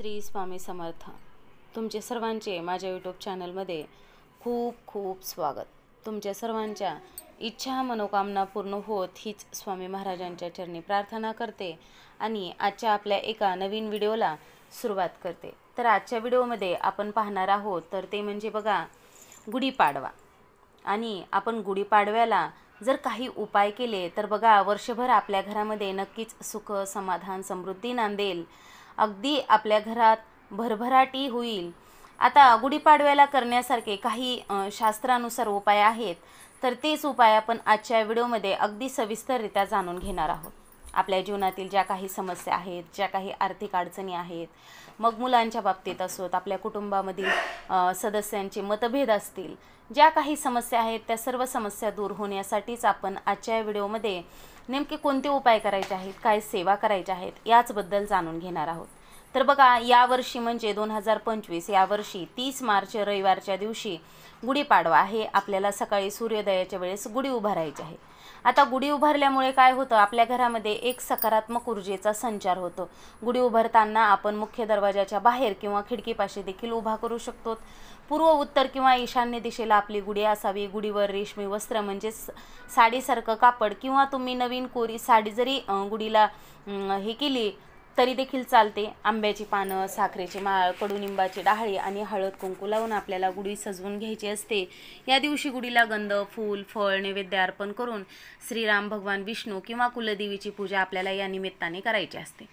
श्री स्वामी समर्थ। तुमचे सर्वांचे माझ्या यूट्यूब चॅनलमध्ये खूप खूप स्वागत। तुमच्या सर्वांच्या इच्छा मनोकामना पूर्ण होत हीच स्वामी महाराजांच्या चरणी प्रार्थना करते आणि आजच्या आपल्या एका नवीन व्हिडिओला सुरुवात करते। तर आजच्या व्हिडिओमध्ये आपण पाहणार आहोत तर ते म्हणजे बघा गुढीपाडवा। आणि आपण गुढीपाडव्याला जर काही उपाय केले तर बघा वर्षभर आपल्या घरामध्ये नक्कीच सुख समाधान समृद्धी नांदेल, अगदी आपल्या घरात भरभराटी होईल। आता गुढीपाडव्याला करण्यासारखे काही शास्त्रानुसार उपाय आहेत, तर तेच उपाय आपण आजच्या व्हिडिओमध्ये अगदी सविस्तररित्या जाणून घेणार आहोत। आपल्या जीवनातील ज्या काही समस्या आहेत, ज्या काही आर्थिक अडचणी आहेत, मग मुलांच्या बाबतीत असोत, आपल्या कुटुंबामधील सदस्यांचे मतभेद असतील, ज्या काही समस्या आहेत त्या सर्व समस्या दूर होण्यासाठीच आपण आजच्या व्हिडिओमध्ये नेमके कोणते उपाय करायचे आहेत, काय सेवा करायच्या आहेत याचबद्दल जाणून घेणार आहोत। तर बघा यावर्षी म्हणजे 2025 यावर्षी 30 मार्च रविवारच्या दिवशी गुढीपाडवा आहे। आपल्याला सकाळी सूर्योदयाच्या वेळेस गुढी उभारायची आहे। आता गुढी उभारल्यामुळे काय होतं, आपल्या घरामध्ये एक सकारात्मक ऊर्जेचा संचार होतो। गुढी उभारताना आपण मुख्य दरवाजाच्या बाहेर किंवा खिडकीपाशी देखील उभा करू शकतो। पूर्व उत्तर किंवा ईशान्य दिशेला आपली गुढी असावी। गुढीवर रेशमी वस्त्र म्हणजे साडीसारखं कापड किंवा तुम्ही नवीन कोरी साडी जरी गुढीला हे केली तरी देखील चालते। आंब्याची पानं, साखरेची माळ, कडुनिंबाची डहाळी आणि हळद कुंकू लावून आपल्याला गुढी सजवून घ्यायची असते। या दिवशी गुढीला गंध, फूल, फळ नैवेद्य अर्पण करून श्रीराम भगवान विष्णू किंवा कुलदेवीची पूजा आपल्याला या निमित्ताने करायची असते।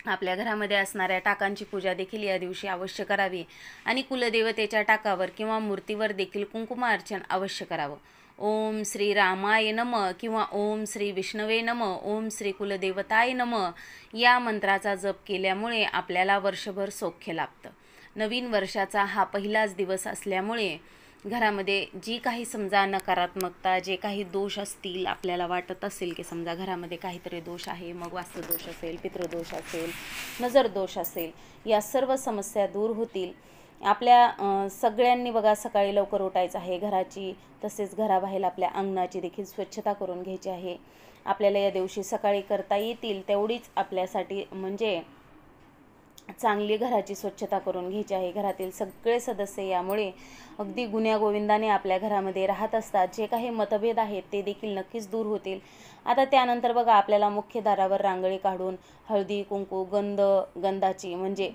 आपल्या घरामध्ये असणाऱ्या टाकांची पूजा देखील या दिवशी अवश्य करावी आणि कुलदेवतेच्या टाकावर किंवा मूर्तीवर देखील कुंकुमार्चन अवश्य करावं। ओम श्री रामाय नमः किंवा ओम श्री विष्णवे नमः, ओम श्री कुलदेवताय नमः या मंत्राचा जप केल्यामुळे आपल्याला वर्षभर सौख्य लाभतं। नवीन वर्षाचा हा पहिलाच दिवस असल्यामुळे घरामध्ये जी काही समजा नकारात्मकता, जे काही दोष असतील, आपल्याला वाटत असेल की समजा घरामध्ये काहीतरी दोष आहे, मग वास्तुदोष असेल, पितृदोष असेल, नजर दोष असेल, या सर्व समस्या दूर होतील। आपल्या सगळ्यांनी बघा सकाळी लवकर उठायचं आहे, घराची तसेच घराबाहेर आपल्या अंगणाची देखील स्वच्छता करून घ्यायची आहे। आपल्याला या दिवशी सकाळी करता येतील तेवढीच आपल्यासाठी म्हणजे चांगली घराची स्वच्छता करून घ्यायची आहे। घरातील सगळे सदस्य यामुळे अगदी गुण्यागोविंदाने आपल्या घरामध्ये राहत असतात। जे काही मतभेद आहेत ते देखील नक्कीच दूर होतील। आता त्यानंतर बघा आपल्याला मुख्य दारावर रांगोळी काढून हळदी कुंकू गंधाची म्हणजे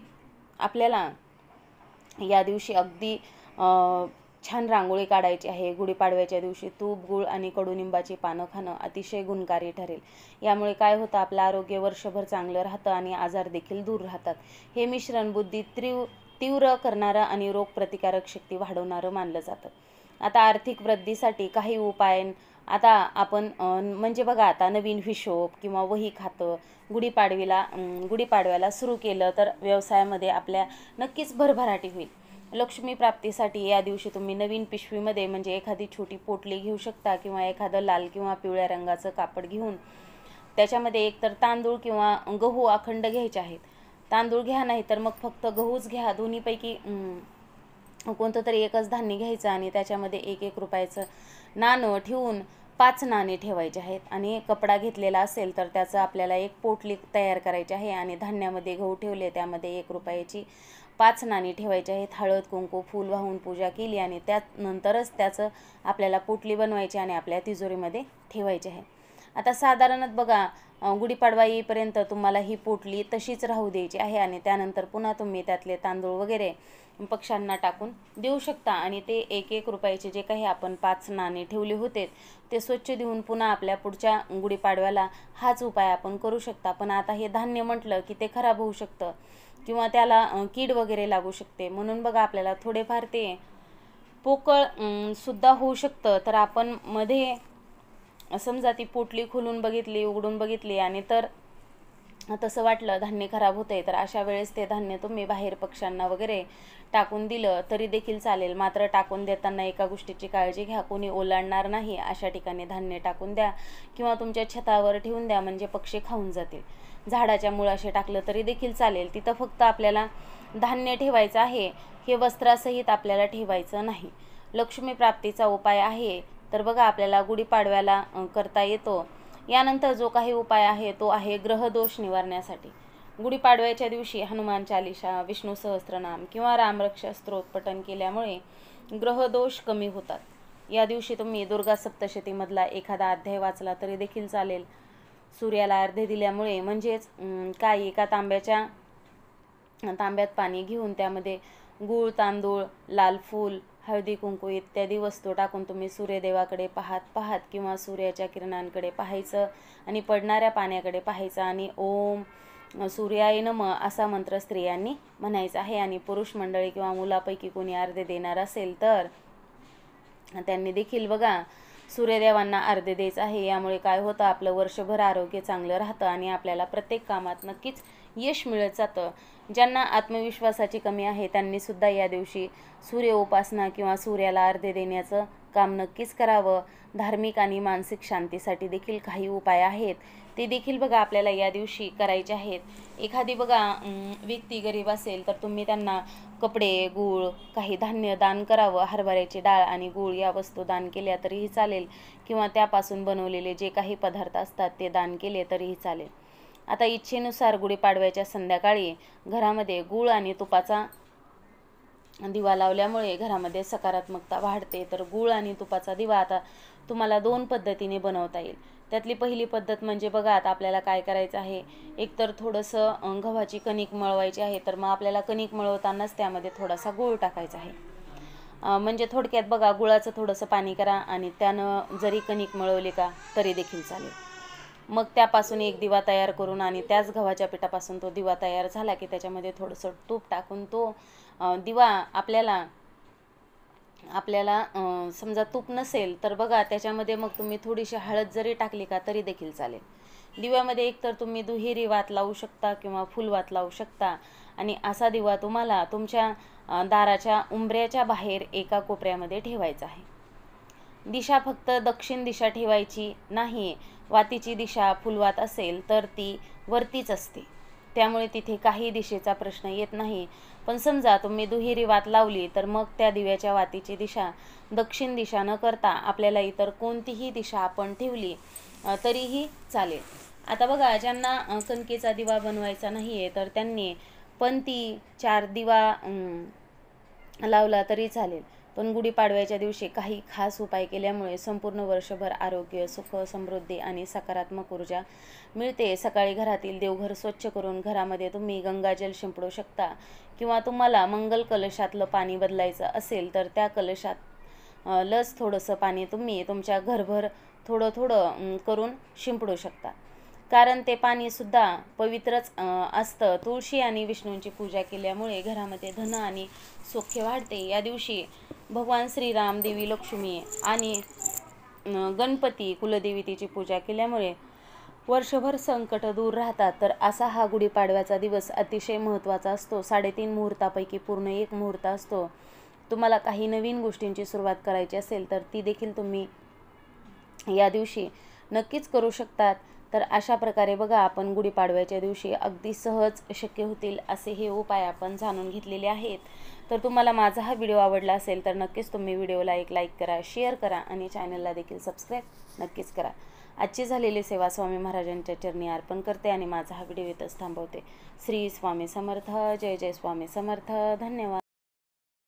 आपल्याला या दिवशी अगदी छान रांगोळी काढायची आहे। गुढीपाडव्याच्या दिवशी तूप, गूळ आणि कडुनिंबाची पानं खाणं अतिशय गुणकारी ठरेल। यामुळे काय होतं, आपलं आरोग्य वर्षभर चांगलं राहतं आणि आजार देखील दूर राहतात। हे मिश्रण बुद्धी तीव्र करणारं आणि रोगप्रतिकारक शक्ती वाढवणारं मानलं जातं। आता आर्थिक वृद्धीसाठी काही उपाय आता आपण म्हणजे बघा आता नवीन हिशोब किंवा वही खातं गुढीपाडव्याला सुरू केलं तर व्यवसायामध्ये आपल्या नक्कीच भरभराटी होईल। लक्ष्मी प्राप्तीसाठी या दिवशी तुम्ही नवीन पिशवीमध्ये म्हणजे एखादी छोटी पोटली घेऊ शकता किंवा एखादं लाल किंवा पिवळ्या रंगाचं कापड घेऊन त्याच्यामध्ये एकतर तांदूळ किंवा गहू अखंड घ्यायचे आहेत। तांदूळ घ्या नाही तर मग फक्त गहूच घ्या, दोन्हीपैकी कोणतं तरी एकच धान्य घ्यायचं आणि त्याच्यामध्ये 1-1 रुपयाचं नाणं ठेवून 5 नाणे ठेवायचे आहेत। आणि कपडा घेतलेला असेल तर त्याचं आपल्याला एक पोटली तयार करायची आहे आणि धान्यामध्ये गहू ठेवले, त्यामध्ये 1 रुपयाची 5 नाणी ठेवायची आहेत। हळद कुंकू फूल वाहून पूजा केली आणि त्यानंतरच त्याचं आपल्याला पोटली बनवायची आणि आपल्या तिजोरीमध्ये ठेवायची आहे। आता साधारणत बघा गुढीपाडवा येईपर्यंत तुम्हाला ही पोटली तशीच राहू द्यायची आहे आणि त्यानंतर पुन्हा तुम्ही त्यातले तांदूळ वगैरे पक्ष्यांना टाकून देऊ शकता आणि ते 1-1 रुपयाचे जे काही आपण 5 नाणे ठेवले होते ते स्वच्छ देऊन पुन्हा आपल्या पुढच्या गुढीपाडव्याला हाच उपाय आपण करू शकता। पण आता हे धान्य म्हटलं की ते खराब होऊ शकतं किंवा त्याला कीड वगैरे लागू शकते, म्हणून बघा आपल्याला थोडेफार ते पोकळ सुद्धा होऊ शकतं। तर आपण मध्ये समजा ती पोटली खोलून बघितली, उघडून बघितली आणि तर तसं वाटलं धान्य खराब होतंय तर अशा वेळेस ते धान्य तुम्ही बाहेर पक्ष्यांना वगैरे टाकून दिलं तरी देखील चालेल। मात्र टाकून देताना एका गोष्टीची काळजी घ्या, कोणी ओलांडणार नाही अशा ठिकाणी धान्य टाकून द्या किंवा तुमच्या छतावर ठेवून द्या म्हणजे पक्षी खाऊन जातील। झाडाच्या मुळाशी टाकलं तरी देखील चालेल, तिथं फक्त आपल्याला धान्य ठेवायचं आहे, हे वस्त्रासहित आपल्याला ठेवायचं नाही। लक्ष्मी प्राप्तीचा उपाय आहे तर बघा आपल्याला गुढीपाडव्याला करता येतो। यानंतर जो काही उपाय आहे तो आहे ग्रहदोष निवारण्यासाठी। गुढीपाडव्याच्या दिवशी हनुमान चालिसा, विष्णू सहस्त्रनाम किंवा रामरक्षा स्तोत्र पठण केल्यामुळे ग्रहदोष कमी होतात. या दिवशी तुम्ही दुर्गा सप्तशतीमधला एखादा अध्याय वाचला तरी देखील चालेल. सूर्याला अर्घ्य दिल्यामुळे म्हणजेच एका तांब्यात पाणी घेऊन त्यामध्ये गूळ, तांदूळ, लाल फूल, हळदी, कुंकू इत्यादी वस्तू टाकून तुम्ही सूर्यदेवाकडे पाहत किंवा सूर्याच्या किरणांकडे पाहायचं आणि पडणाऱ्या पाण्याकडे पाहायचं आणि ओम सूर्याय नमः असा मंत्र स्त्रियांनी म्हणायचा आहे. आणि पुरुष मंडळी किंवा मुलापैकी कोणी अर्घ्य देणार असेल तर त्यांनी देखील बघा सूर्यदेवांना अर्घ्य द्यायचं आहे. यामुळे काय होतं, आपलं वर्षभर आरोग्य चांगलं राहतं आणि आपल्याला प्रत्येक कामात नक्कीच यश मिळत जातं. ज्यांना आत्मविश्वासाची कमी आहे त्यांनी सुद्धा या दिवशी सूर्य उपासना किंवा सूर्याला अर्घ्य देण्याचं काम नक्कीच करावं. धार्मिक आणि मानसिक शांतीसाठी देखील काही उपाय आहेत, ते देखील बघा आपल्याला या दिवशी करायचे आहेत. एखादी बघा व्यक्ती गरीब असेल तर तुम्ही त्यांना कपडे, गूळ, काही धान्य दान करावं. हरभऱ्याची डाळ आणि गूळ या वस्तू दान केल्या तरीही चालेल किंवा त्यापासून बनवलेले जे काही पदार्थ असतात ते दान केले तरीही चालेल. आता इच्छेनुसार गुढीपाडव्याच्या संध्याकाळी घरामध्ये गूळ आणि तुपाचा दिवा लावल्यामुळे घरामध्ये सकारात्मकता वाढते. तर गूळ आणि तुपाचा दिवा आता तुम्हाला 2 पद्धतीने बनवता येईल. त्यातली पहिली पद्धत म्हणजे बघा आता आपल्याला काय करायचं आहे, एकतर थोडंसं गव्हाची कणिक मळवायची आहे, तर मग आपल्याला कणिक मळवतानाच त्यामध्ये थोडासा गूळ टाकायचा आहे. म्हणजे थोडक्यात बघा गुळाचं थोडंसं पाणी करा आणि त्यानं जरी कणिक मळवली का तरी देखील चालेल. मग त्यापासून एक दिवा तयार करून आणि त्याच गव्हाच्या पिठापासून तो दिवा तयार झाला की त्याच्यामध्ये थोडंसं तूप टाकून तो दिवा आपल्याला समजा तूप नसेल तर बघा त्याच्यामध्ये मग तुम्ही थोडीशी हळद जरी टाकली का तरी देखील चालेल. दिव्यामध्ये एकतर तुम्ही दुहेरी वात लावू शकता किंवा फुलवात लावू शकता आणि असा दिवा तुम्हाला तुमच्या दाराच्या उंबऱ्याच्या बाहेर एका कोपऱ्यामध्ये ठेवायचा आहे. दिशा फक्त दक्षिण दिशा ठेवायची नाही. वातीची दिशा फुलवात असेल तर ती वरतीच असते, त्यामुळे तिथे काही दिशेचा प्रश्न येत नाही. पण समजा तुम्ही दुहेरी वात लावली तर मग त्या दिव्याच्या वातीची दिशा दक्षिण दिशा न करता आपल्याला इतर कोणतीही दिशा आपण ठेवली तरीही चालेल. आता बघा ज्यांना कणकेचा दिवा बनवायचा नाही आहे तर त्यांनी पंती 4 दिवा लावला तरी चालेल. पण गुढीपाडव्याच्या दिवशी काही खास उपाय केल्यामुळे संपूर्ण वर्षभर आरोग्य, सुख, समृद्धी आणि सकारात्मक ऊर्जा मिळते. सकाळी घरातील देवघर स्वच्छ करून घरामध्ये तुम्ही गंगाजल शिंपडू शकता किंवा तुम्हाला मंगल कलशातलं पाणी बदलायचं असेल तर त्या कलशात लस थोडंसं पाणी तुम्ही तुमच्या घरभर थोडं थोडं करून शिंपडू शकता, कारण ते पाणीसुद्धा पवित्रच असतं. तुळशी आणि विष्णूंची पूजा केल्यामुळे घरामध्ये धन आणि सौख्य वाढते. या दिवशी भगवान श्रीराम, देवी लक्ष्मी आणि गणपती कुलदेवतेची पूजा केल्यामुळे वर्षभर संकट दूर राहतात. तर असा हा गुढीपाडव्याचा दिवस अतिशय महत्त्वाचा असतो. 3.5 मुहूर्तापैकी पूर्ण एक मुहूर्त असतो. तुम्हाला काही नवीन गोष्टींची सुरुवात करायची असेल तर ती देखील तुम्ही या दिवशी नक्कीच करू शकतात. तर अशा प्रकारे बघा आपण गुढीपाडव्याच्या दिवशी अगदी सहज शक्य होतील असे हे उपाय आपण जाणून घेतलेले आहेत. तर तुम्हाला माझा हा व्हिडिओ आवडला असेल तर नक्कीच तुम्ही व्हिडिओला एक लाईक करा, शेअर करा आणि चॅनलला देखील सबस्क्राईब नक्कीच करा. आजची झालेली सेवा स्वामी महाराजांच्या चरणी अर्पण करते आणि माझा हा व्हिडिओ इथंच थांबवते. श्री स्वामी समर्थ. जय जय स्वामी समर्थ. धन्यवाद.